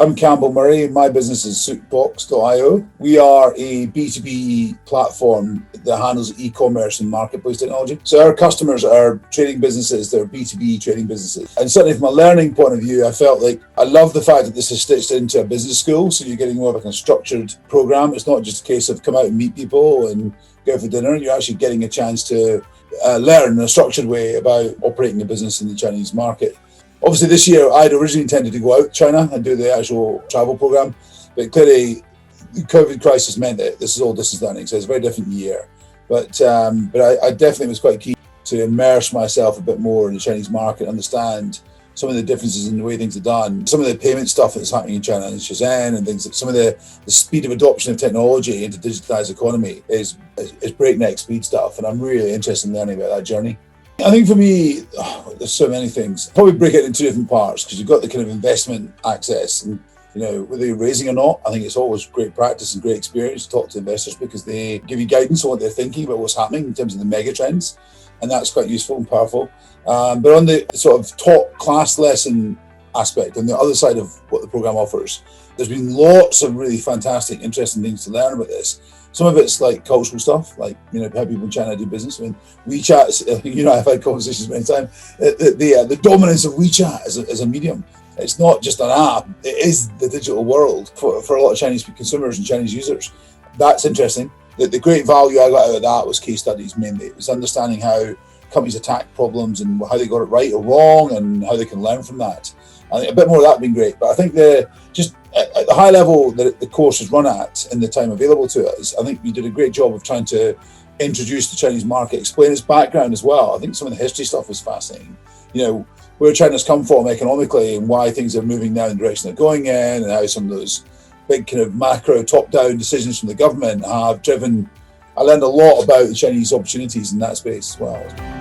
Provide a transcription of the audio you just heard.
I'm Campbell MURRAY. My business is souqbox.io. We are a B2B platform that handles e-commerce and marketplace technology. So our customers are trading businesses, they're B2B trading businesses. And certainly from a learning point of view, I felt like I love the fact that this is stitched into a business school. So you're getting more of a kind of structured program. It's not just a case of come out and meet people and go for dinner. You're actually getting a chance to learn in a structured way about operating a business in the Chinese market. Obviously, this year I'd originally intended to go out to China and do the actual travel program, but clearly the COVID crisis meant that this is all distance learning, so it's a very different year. But I definitely was quite keen to immerse myself a bit more in the Chinese market, understand some of the differences in the way things are done, some of the payment stuff that's happening in China and Shenzhen and things. Some of the speed of adoption of technology into digitized economy is breakneck speed stuff, and I'm really interested in learning about that journey. I think for me, there's so many things. Probably break it into two different parts, because you've got the kind of investment access, and whether you're raising or not, I think it's always great practice and great experience to talk to investors, because they give you guidance on what they're thinking about what's happening in terms of the mega trends, and that's quite useful and powerful. But on the sort of top class lesson aspect, on the other side of what the program offers, there's been lots of really fantastic, interesting things to learn about this. Some of it's like cultural stuff, like how people in China do business. I mean, WeChat, I've had conversations many times. The dominance of WeChat as a medium. It's not just an app; it is the digital world for a lot of Chinese consumers and Chinese users. That's interesting. The great value I got out of that was case studies mainly. It was understanding how companies attack problems and how they got it right or wrong, and how they can learn from that. I think a bit more of that would be great. But I think at the high level that the course is run at in the time available to us, I think we did a great job of trying to introduce the Chinese market, explain its background as well. I think some of the history stuff was fascinating. Where China's come from economically and why things are moving now in the direction they're going in, and how some of those big kind of macro top-down decisions from the government have driven. I learned a lot about the Chinese opportunities in that space as well.